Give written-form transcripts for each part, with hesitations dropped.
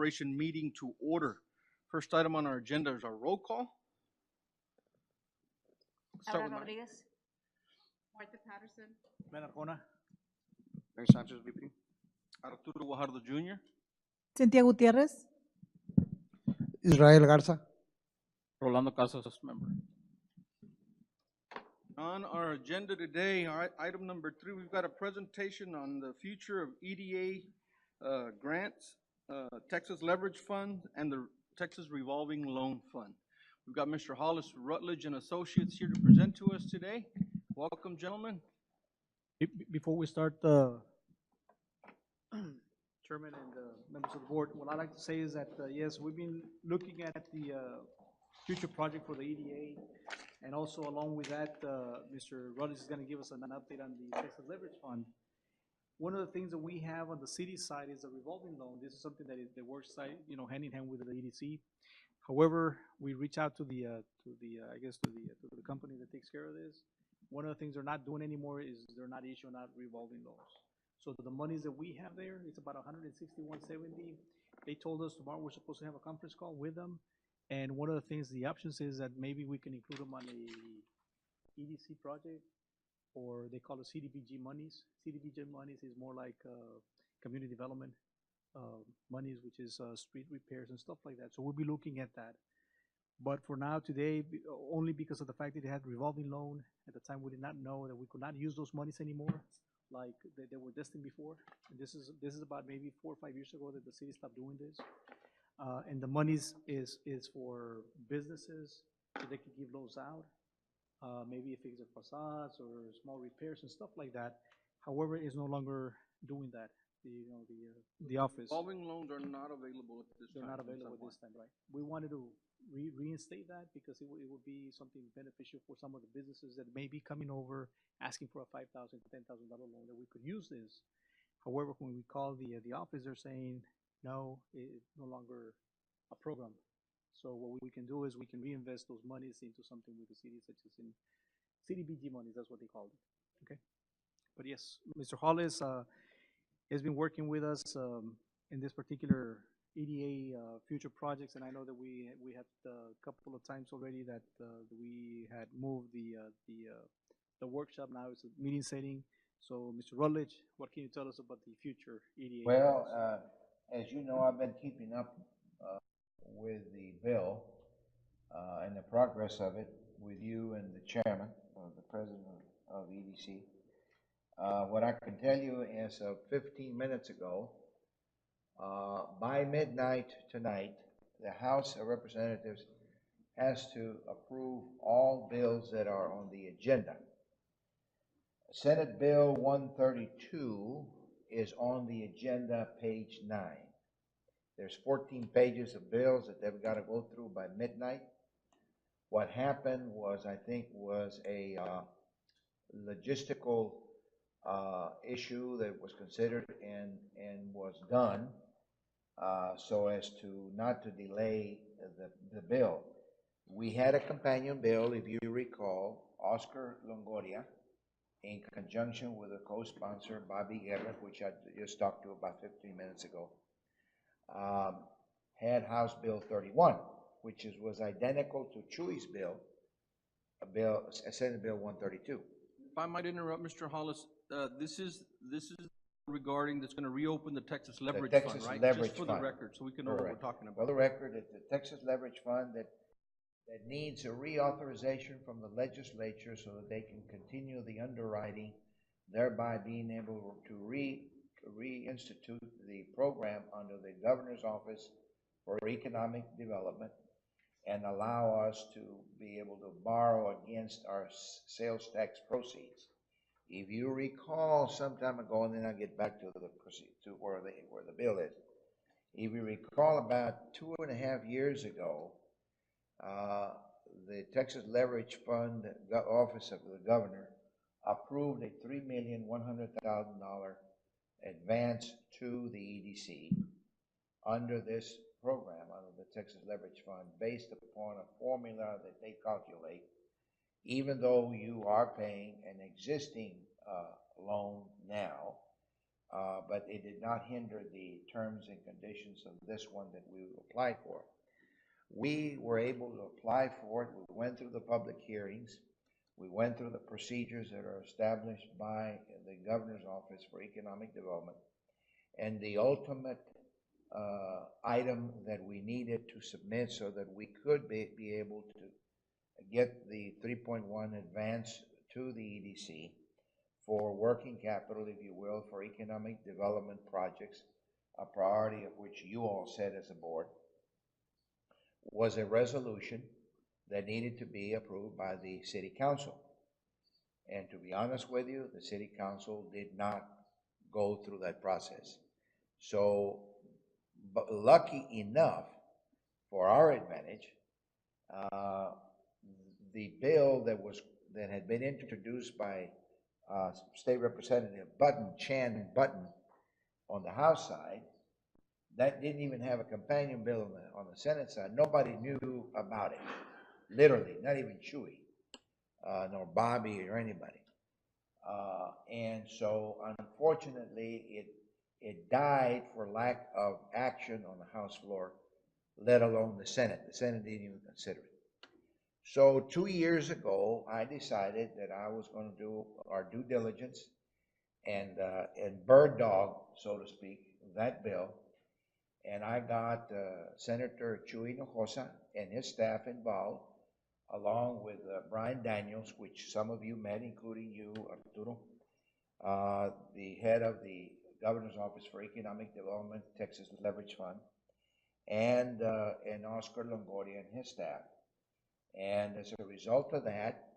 Corporation meeting to order. First item on our agenda is our roll call. Start Aura with Rodriguez. Martha Patterson. Menarcona. Mayor Sanchez, VP. Arturo Guajardo Jr. Cynthia Gutierrez. Israel Garza. Rolando Casas, member. On our agenda today, item number 3, we've got a presentation on the future of EDA grants, Texas Leverage Fund, and the Texas Revolving Loan Fund. We've got Mr. Hollis Rutledge and Associates here to present to us today. Welcome, gentlemen. Before we start, Chairman and members of the board, what I'd like to say is that, yes, we've been looking at the future project for the EDA, and also along with that, Mr. Rutledge is going to give us an update on the Texas Leverage Fund. One of the things that we have on the city side is a revolving loan. This is something that works side, hand in hand with the EDC. However, we reach out to the company that takes care of this. One of the things they're not doing anymore is they're not issuing out revolving loans. So the monies that we have there, it's about 161.70. They told us tomorrow we're supposed to have a conference call with them. And one of the things, the options is that maybe we can include them on a EDC project, or they call it CDBG monies. CDBG monies is more like community development monies, which is street repairs and stuff like that. So we'll be looking at that. But for now, today, only because of the fact that they had revolving loan, at the time we did not know that we could not use those monies anymore, like they were destined before. And this is about maybe 4 or 5 years ago that the city stopped doing this. And the monies is for businesses, so they could give those out. Maybe if it's facades or small repairs and stuff like that. However, it's no longer doing that. The office. Revolving loans are not available at this time. They're not available at this time, right? We wanted to reinstate that because it would be something beneficial for some of the businesses that may be coming over asking for a $5,000 to $10,000 loan, that we could use this. However, when we call the office, they're saying, no, it's no longer a program. So what we can do is we can reinvest those monies into something with the city, such as in CDBG monies, that's what they called it, okay? But yes, Mr. Hollis has been working with us in this particular EDA future projects, and I know that we had a couple of times already that we had moved the workshop. Now it's a meeting setting. So, Mr. Rutledge, what can you tell us about the future EDA? Well, as you know, I've been keeping up with the bill and the progress of it with you and the chairman, or the president of EDC. What I can tell you is 15 minutes ago, by midnight tonight, the House of Representatives has to approve all bills that are on the agenda. Senate Bill 132 is on the agenda, page 9. There's 14 pages of bills that they've got to go through by midnight. What happened was, I think, was a logistical issue that was considered and was done so as to not to delay the bill. We had a companion bill, if you recall, Oscar Longoria, in conjunction with a co-sponsor, Bobby Guerra, which I just talked to about 15 minutes ago, had House Bill 31, which was identical to Chuy's bill, Senate Bill 132. If I might interrupt, Mr. Hollis, this is regarding, that's going to reopen the Texas Leverage Fund, right? Leverage Just for Fund. the record, so we can know what we're talking about. For the record, it's the Texas Leverage Fund that needs a reauthorization from the legislature so that they can continue the underwriting, thereby being able to reinstitute the program under the Governor's Office for Economic Development and allow us to be able to borrow against our sales tax proceeds. If you recall some time ago, and then I'll get back to where the bill is. If you recall, about 2.5 years ago, the Texas Leverage Fund Office of the Governor approved a $3,100,000 advance to the EDC under this program, under the Texas Leverage Fund, based upon a formula that they calculate. Even though you are paying an existing loan now, but it did not hinder the terms and conditions of this one that we applied for. We were able to apply for it. We went through the public hearings. We went through the procedures that are established by the Governor's Office for Economic Development. And the ultimate item that we needed to submit so that we could be able to get the 3.1 advance to the EDC for working capital, if you will, for economic development projects, a priority of which you all said as a board, was a resolution that needed to be approved by the city council. And to be honest with you, the city council did not go through that process. So, but lucky enough for our advantage, the bill that had been introduced by State Representative Chan Button on the House side, that didn't even have a companion bill on the Senate side. Nobody knew about it, literally, not even Chewy, nor Bobby or anybody. And so, unfortunately, it died for lack of action on the House floor, let alone the Senate. The Senate didn't even consider it. So 2 years ago, I decided that I was going to do our due diligence and bird dog, so to speak, that bill. And I got Senator Chuy Hinojosa and his staff involved, along with Brian Daniels, which some of you met, including you, Arturo, the head of the Governor's Office for Economic Development, Texas Leverage Fund, and Oscar Longoria and his staff. And as a result of that,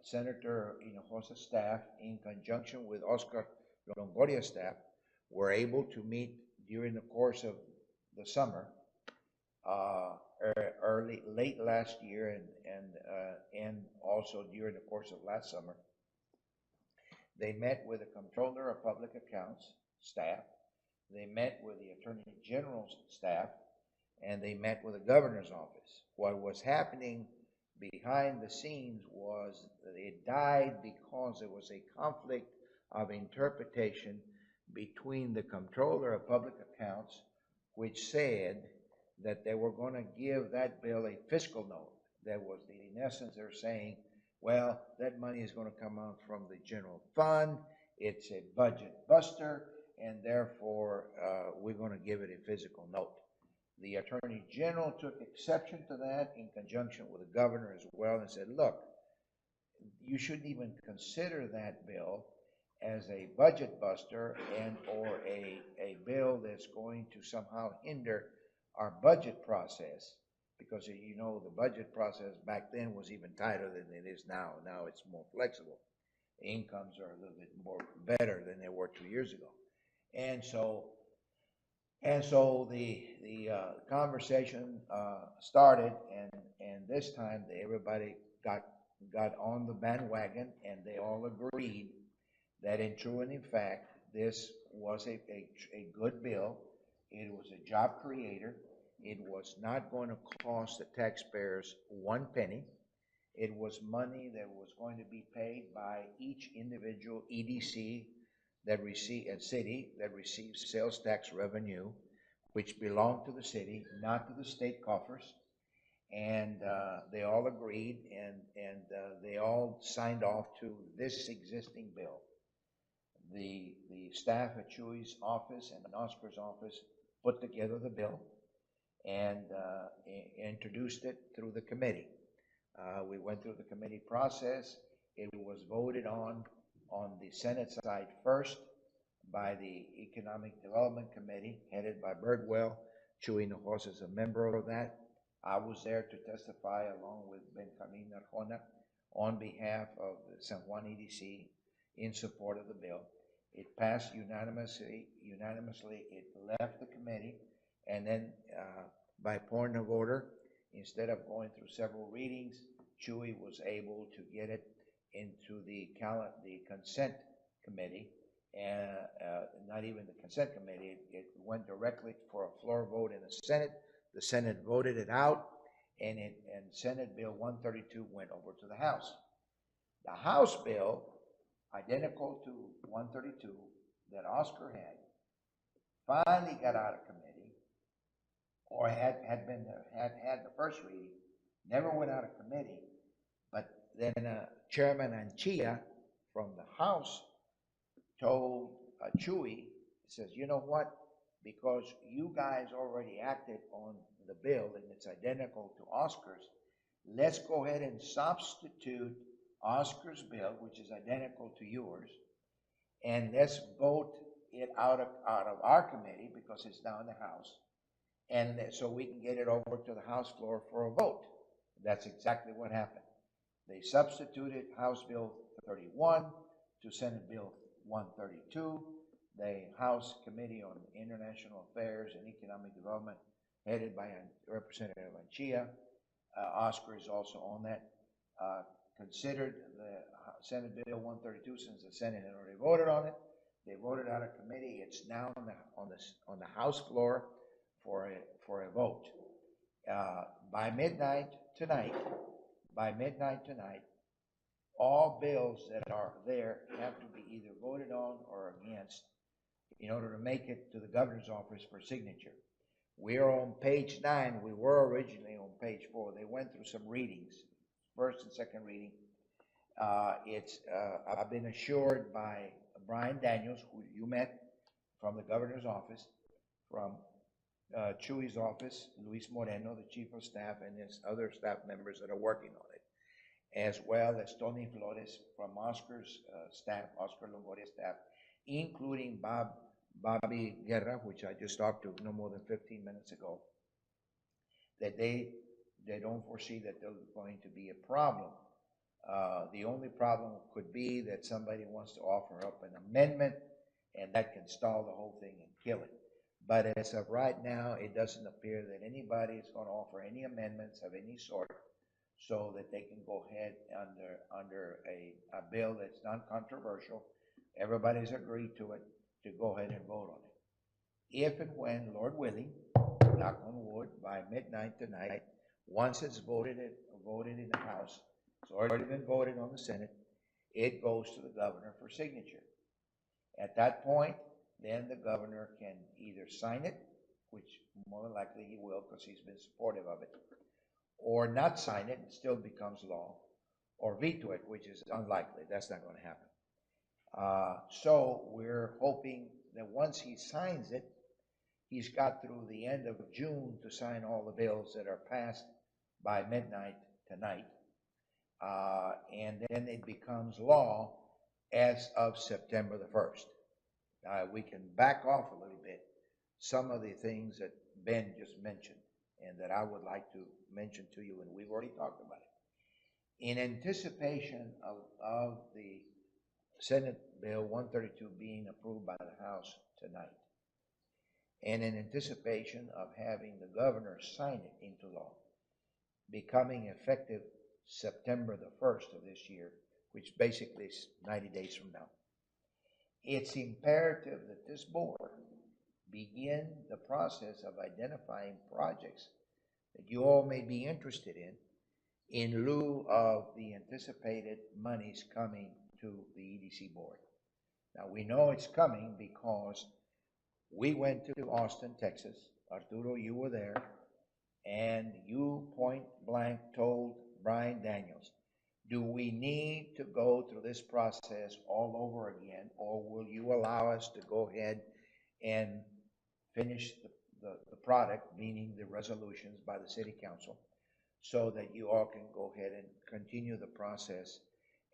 Senator Hinojosa's staff, in conjunction with Oscar Longoria's staff, were able to meet during the course of the summer, late last year, and also during the course of last summer. They met with the Comptroller of Public Accounts staff. They met with the Attorney General's staff, and they met with the Governor's Office. What was happening behind the scenes was that it died because there was a conflict of interpretation between the Comptroller of Public Accounts, which said that they were going to give that bill a fiscal note. That was, in essence, they're saying, well, that money is going to come out from the general fund. It's a budget buster, and therefore we're going to give it a fiscal note. The Attorney General took exception to that in conjunction with the Governor as well and said, look, you shouldn't even consider that bill as a budget buster and or a bill that's going to somehow hinder our budget process, because you know the budget process back then was even tighter than it is now. Now it's more flexible. The incomes are a little bit more better than they were 2 years ago. And so the conversation started, and this time everybody got on the bandwagon, and they all agreed that in true and in fact, this was a good bill. It was a job creator. It was not going to cost the taxpayers one penny. It was money that was going to be paid by each individual EDC that city that receives sales tax revenue, which belonged to the city, not to the state coffers. And they all agreed, and they all signed off to this existing bill. The staff at Chuy's office and Oscar's office put together the bill and introduced it through the committee. We went through the committee process. It was voted on the Senate side first by the Economic Development Committee, headed by Birdwell. Chuy Hinojosa is a member of that. I was there to testify along with Benjamin Arjona on behalf of the San Juan EDC in support of the bill. It passed unanimously. It left the committee, and then by point of order, instead of going through several readings, Chuy was able to get it into the consent committee, and not even the consent committee. It went directly for a floor vote in the Senate. The Senate voted it out, and Senate Bill 132 went over to the House. The House bill, identical to 132, that Oscar had finally got out of committee, or had the first reading, never went out of committee, but then Chairman Anchia from the House told Chewy, says, you know what, because you guys already acted on the bill and it's identical to Oscar's, let's go ahead and substitute Oscar's bill, which is identical to yours, and let's vote it out of our committee because it's now in the House, and so we can get it over to the House floor for a vote. That's exactly what happened. They substituted House Bill 31 to Senate Bill 132. The House Committee on International Affairs and Economic Development, headed by Representative Anchia, Oscar is also on that, considered the Senate Bill 132 since the Senate had already voted on it. They voted out of committee. It's now on the House floor for a vote. By midnight tonight, all bills that are there have to be either voted on or against in order to make it to the governor's office for signature. We are on page 9. We were originally on page 4. They went through some readings, first and second reading. I've been assured by Brian Daniels, who you met from the governor's office, from Chewy's office, Luis Moreno, the chief of staff, and his other staff members that are working on it, as well as Tony Flores from Oscar's staff, Oscar Longoria's staff, including Bobby Guerra, which I just talked to no more than 15 minutes ago, that they don't foresee that there's going to be a problem. The only problem could be that somebody wants to offer up an amendment, and that can stall the whole thing and kill it. But as of right now, it doesn't appear that anybody is going to offer any amendments of any sort, so that they can go ahead under a bill that's non-controversial. Everybody's agreed to it, to go ahead and vote on it. If and when, Lord willing, knock on wood, by midnight tonight, once it's voted in the House, it's already been voted on the Senate, it goes to the governor for signature. At that point, then the governor can either sign it, which more than likely he will because he's been supportive of it, or not sign it, and still becomes law, or veto it, which is unlikely. That's not going to happen. So we're hoping that once he signs it, he's got through the end of June to sign all the bills that are passed by midnight tonight, and then it becomes law as of September the 1st. We can back off a little bit some of the things that Ben just mentioned and that I would like to mention to you, and we've already talked about it. In anticipation of the Senate Bill 132 being approved by the House tonight, and in anticipation of having the governor sign it into law, becoming effective September the 1st of this year, which basically is 90 days from now, it's imperative that this board begin the process of identifying projects that you all may be interested in lieu of the anticipated monies coming to the EDC board. Now, we know it's coming because we went to Austin, Texas. Arturo, you were there, and you point blank told Brian Daniels, do we need to go through this process all over again, or will you allow us to go ahead and finish the product, meaning the resolutions by the city council, so that you all can go ahead and continue the process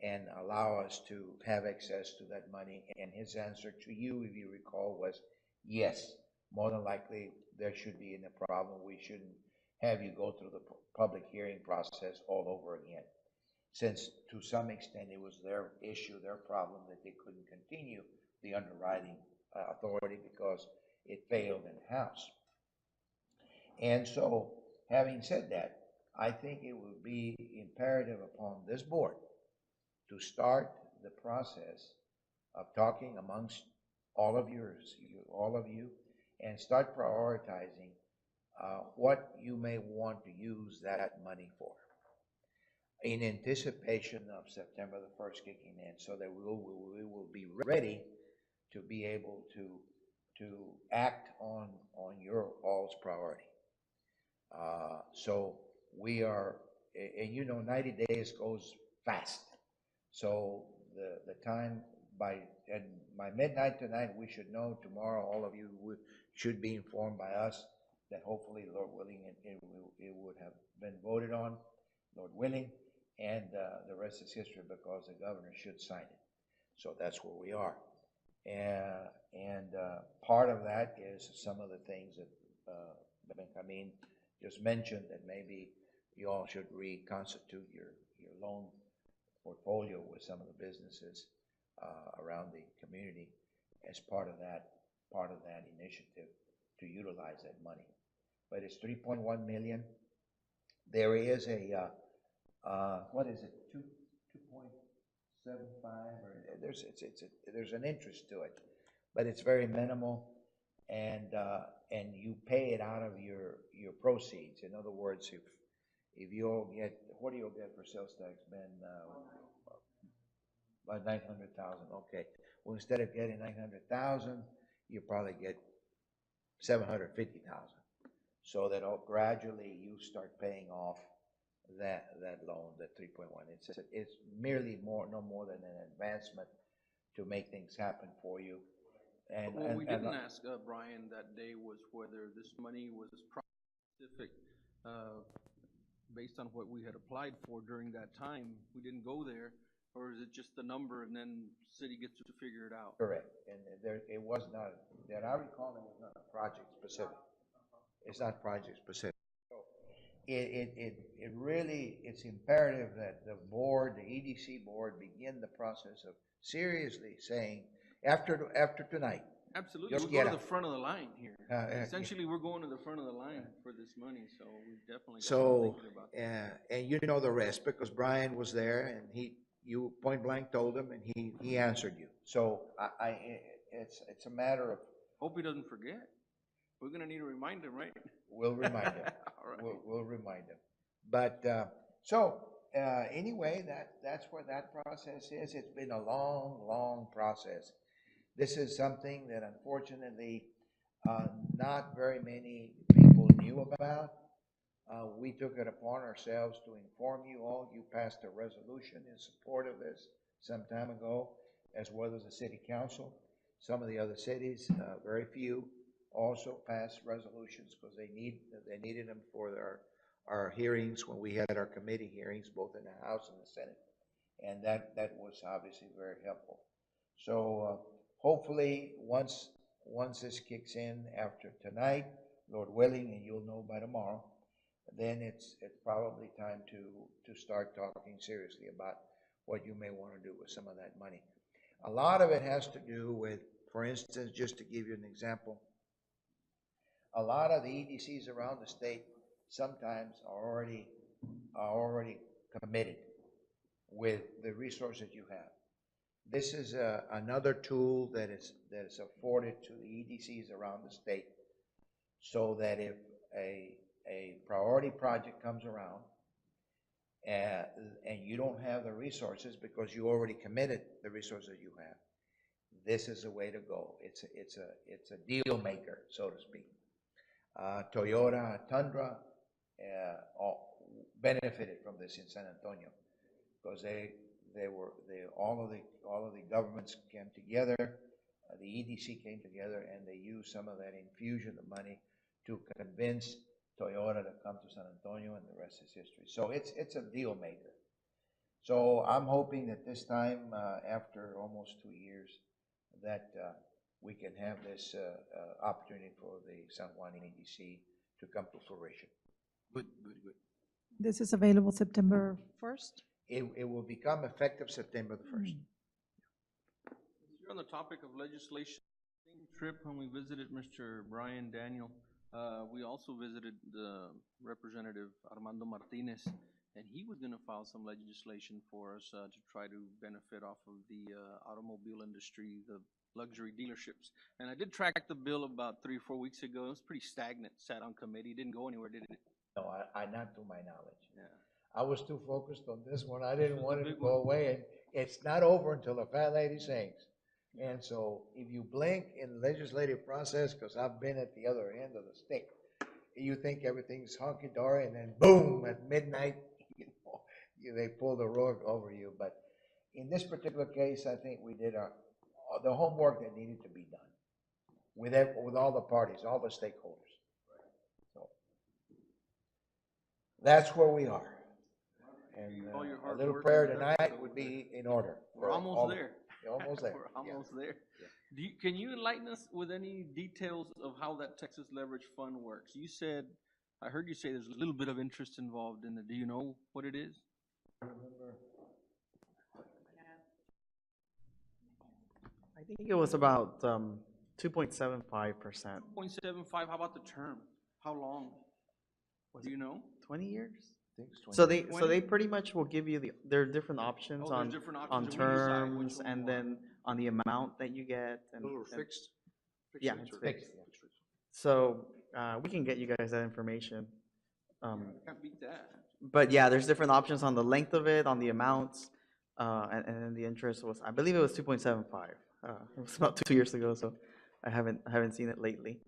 and allow us to have access to that money? And his answer to you, if you recall, was yes. More than likely, there should be no problem. We shouldn't have you go through the public hearing process all over again, since to some extent it was their issue, their problem, that they couldn't continue the underwriting authority because it failed in the House. And so, having said that, I think it would be imperative upon this board to start the process of talking amongst all of you, and start prioritizing what you may want to use that money for, in anticipation of September the 1st kicking in, so that we will be ready to be able to act on your all's priority. So we are, and you know, 90 days goes fast. So the time and by midnight tonight, we should know. Tomorrow, all of you should be informed by us that hopefully, Lord willing, it would have been voted on, Lord willing, and the rest is history because the governor should sign it. So that's where we are. And part of that is some of the things that Benjamin just mentioned, that maybe you all should reconstitute your loan portfolio with some of the businesses around the community as part of that initiative to utilize that money. But it's 3.1 million. There is a what is it, 2.75, or there's an interest to it, but it's very minimal, and you pay it out of your proceeds. In other words, if you all get, what do you all get for sales tax, Ben? About 900,000. Okay. Well, instead of getting 900,000, you probably get 750,000. So that gradually you start paying off that loan, that 3.1. It's merely no more than an advancement to make things happen for you. And what we didn't ask Brian that day was whether this money was specific based on what we had applied for during that time. We didn't go there, or is it just the number and then city gets to figure it out? Correct. And it was not, that I recall, it was not a project specific. It's not project specific. It really, it's imperative that the board, the EDC board, begin the process of seriously saying, after tonight. Absolutely, Just we go to get the front of the line here. Essentially, we're going to the front of the line for this money, so we definitely got to be thinking about that. And you know the rest, because Brian was there, and you point blank told him, and he answered you. So it's a matter of. Hope he doesn't forget. We're gonna need to remind him, right? We'll remind him. All right. We'll remind him. But anyway, that's where that process is. It's been a long process. This is something that unfortunately not very many people knew about. We took it upon ourselves to inform you all. You passed a resolution in support of this some time ago, as well as the city council. Some of the other cities, very few, also passed resolutions because they needed them for our hearings when we had our committee hearings, both in the House and the Senate, and that was obviously very helpful. So hopefully, once this kicks in after tonight, Lord willing, and you'll know by tomorrow, then it's probably time to start talking seriously about what you may want to do with some of that money. A lot of it has to do with, for instance, just to give you an example, a lot of the EDCs around the state sometimes are already committed with the resources you have. This is another tool that is afforded to the EDCs around the state, so that if a priority project comes around and you don't have the resources because you already committed the resources you have, this is the way to go. It's a deal maker, so to speak. Toyota, Tundra, all benefited from this in San Antonio because all of the governments came together, the EDC came together, and they used some of that infusion of money to convince Toyota to come to San Antonio, and the rest is history. So it's a deal maker. So I'm hoping that this time, after almost 2 years, that we can have this opportunity for the San Juan EDC to come to fruition. Good. This is available September 1st? It will become effective September the 1st. You're on the topic of legislation. Same trip when we visited Mr. Brian Daniel, we also visited the Representative Armando Martinez, and he was going to file some legislation for us to try to benefit off of the automobile industry, the luxury dealerships. And I did track the bill about 3 or 4 weeks ago. It was pretty stagnant, sat on committee, didn't go anywhere, did it? No, I not to my knowledge. Yeah. I was too focused on this one. I didn't want it to go away, and it's not over until the fat lady sings. And so if you blink in the legislative process, because I've been at the other end of the stick, you think everything's hunky-dory, and then boom, at midnight, they pull the rug over you. But in this particular case, I think we did the homework that needed to be done with all the parties, all the stakeholders. So that's where we are. And All your a hard little work prayer and effort, tonight so would be in order. We're almost there. Almost there. We're almost Yeah. there. Can you enlighten us with any details of how that Texas Leverage Fund works? I heard you say there's a little bit of interest involved in it. Do you know what it is? I think it was about 2.75%. 0.75, how about the term? How long? Do you know? 20 years? I think it's So 20. they pretty much will give you there are different options Oh, on there's different on options, and we decide which terms one we and want. then on the amount that you get and, Fixed? yeah, rates it's or- fixed. So we can get you guys that information. Can't beat that. But yeah, there's different options on the length of it, on the amounts, and then the interest was, I believe it was 2.75. It was about 2 years ago, so I haven't seen it lately.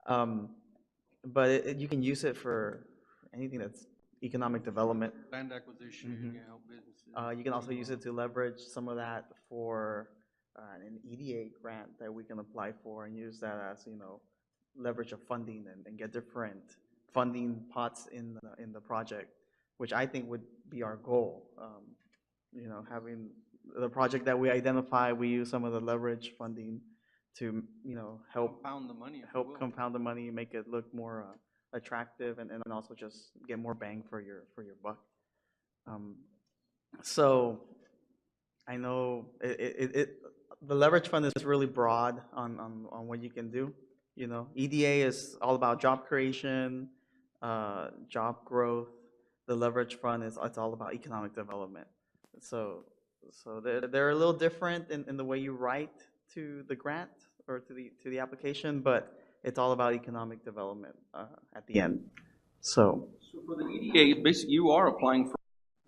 But you can use it for anything that's economic development. Land acquisition, Mhm. you can help businesses. You can also use it to leverage some of that for an EDA grant that we can apply for and use that as, leverage of funding and get different funding pots in the project, which I think would be our goal. Having the project that we identify, we use some of the leverage funding to, help Compound the money, if you help will. compound the money, make it look more attractive, and also just get more bang for your buck. So I know the leverage fund is really broad on what you can do. EDA is all about job creation, job growth. The leverage fund it's all about economic development. So they're a little different in the way you write to the grant or to the application, but it's all about economic development at the end. So So for the EDA, basically you are applying for,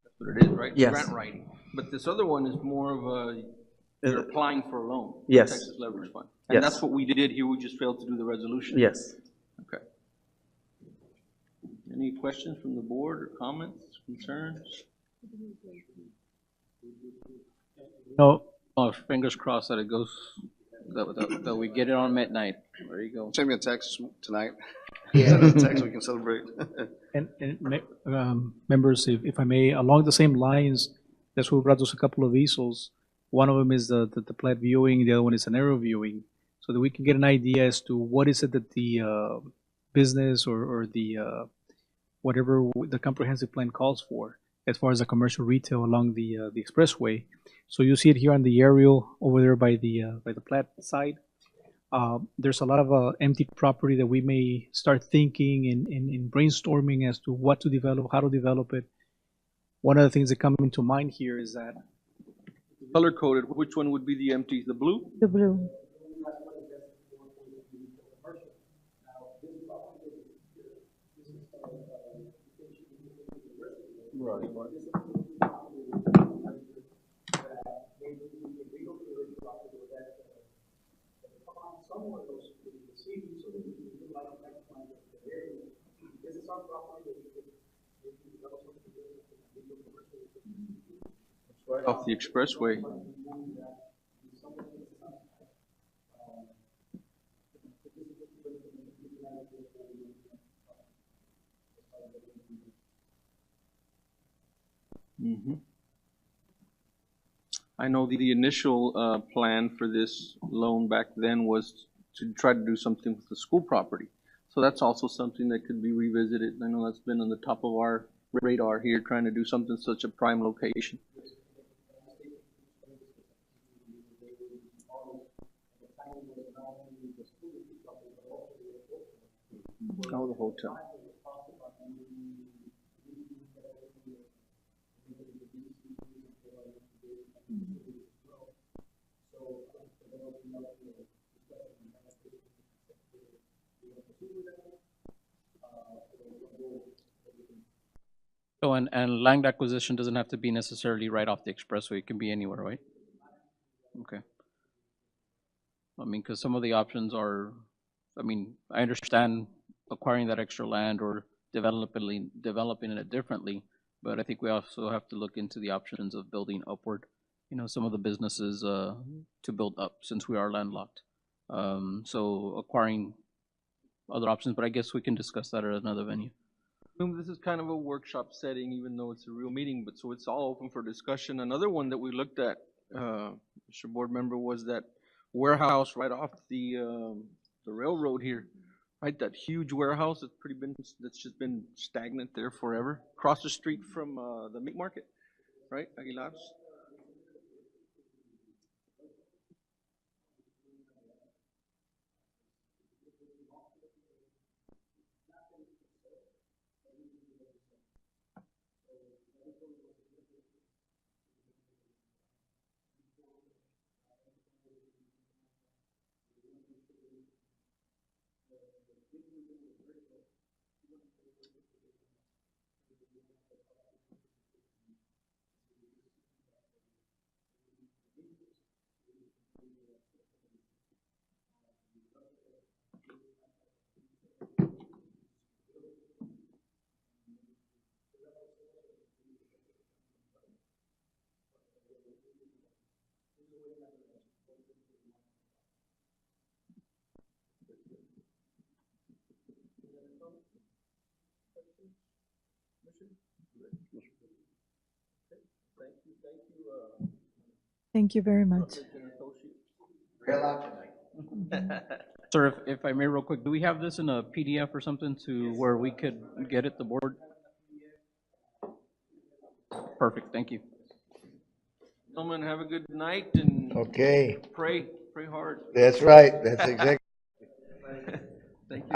that's what it is, right? Yes. Grant writing. But this other one is more of you're applying for a loan. Yes. Texas Leverage Fund. And Yes. that's what we did here, we just failed to do the resolution. yes. Okay. Any questions from the board or comments, concerns? No, oh, fingers crossed that it goes, that we get it on midnight. There you go. Send me a text tonight. Yeah. Send me a text, we can celebrate. Members, if I may, along the same lines, that's why we brought us a couple of easels. One of them is the plat viewing, the other one is an aerial viewing, so that we can get an idea as to what is it that the business or the whatever the comprehensive plan calls for as far as the commercial retail along the expressway. So you see it here on the aerial over there by the plat side. There's a lot of empty property that we may start thinking in brainstorming as to what to develop, how to develop it. One of the things that come into mind here is that Color coded, which one would be the empties, the blue? The blue. Off the expressway. Mm-hmm. I know the initial plan for this loan back then was to try to do something with the school property. So that's also something that could be revisited. I know that's been on the top of our radar here, trying to do something such a prime location. Oh, the hotel. So, and land acquisition doesn't have to be necessarily right off the expressway, it can be anywhere, right? Okay. I mean, because some of the options are, I mean, I understand acquiring that extra land or developing it differently, but I think we also have to look into the options of building upward, some of the businesses, to build up since we are landlocked. So acquiring other options, but I guess we can discuss that at another venue. This is kind of a workshop setting, even though it's a real meeting, but so it's all open for discussion. Another one that we looked at, Mr. Board Member, was that warehouse right off the railroad here, right? That huge warehouse that's just been stagnant there forever, across the street from the meat market, right, Aguilar's? Thank you very much. Real out tonight. Sir, if I may real quick, do we have this in a PDF or something to where we could get it, the board? Perfect, thank you. Gentlemen, have a good night and Okay, pray hard. that's right, that's exactly. Thank you.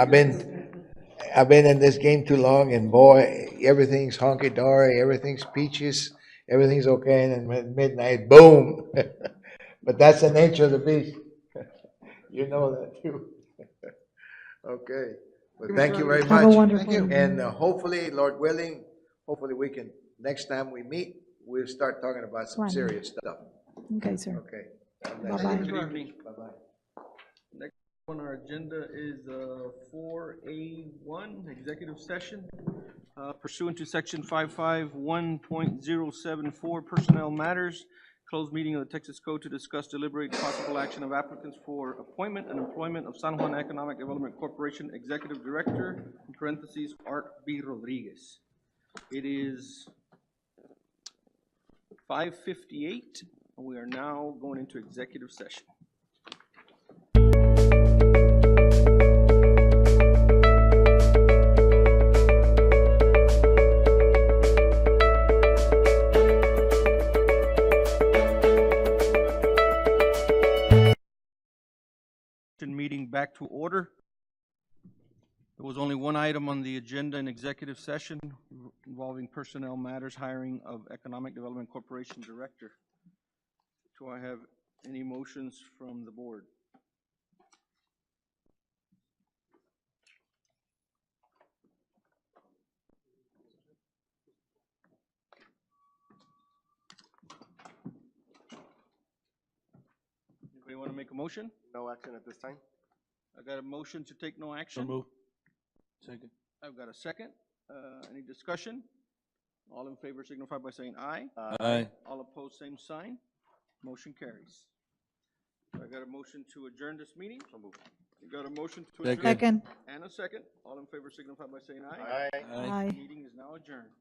I've been in this game too long, and boy, everything's honky-dory, everything's peaches, everything's okay, and then at midnight, boom. But that's the nature of the beast. You know that too. Okay, well, thank you very much. Have a wonderful evening. And hopefully, Lord willing, hopefully we can, next time we meet, we'll start talking about some Juan. serious stuff. Okay, sir. Okay. Bye-bye. Good evening. Bye-bye. Next on our agenda is 4A1, executive session. Pursuant to section 551.074, personnel matters, closed meeting of the Texas Code to discuss deliberate possible action of applicants for appointment and employment of San Juan Economic Development Corporation Executive Director, in parentheses, Art B. Rodriguez. It is 5:58, and we are now going into executive session. Meeting back to order. There was only one item on the agenda in executive session involving personnel matters, hiring of Economic Development Corporation Director. Do I have any motions from the board? Anybody want to make a motion? No action at this time? I got a motion to take no action. Second. I've got a second. Any discussion? All in favor signify by saying aye. Aye. All opposed, same sign. Motion carries. I got a motion to adjourn this meeting. You got a motion to adjourn? Second. And a second. All in favor signify by saying aye. Aye. Aye. Meeting is now adjourned.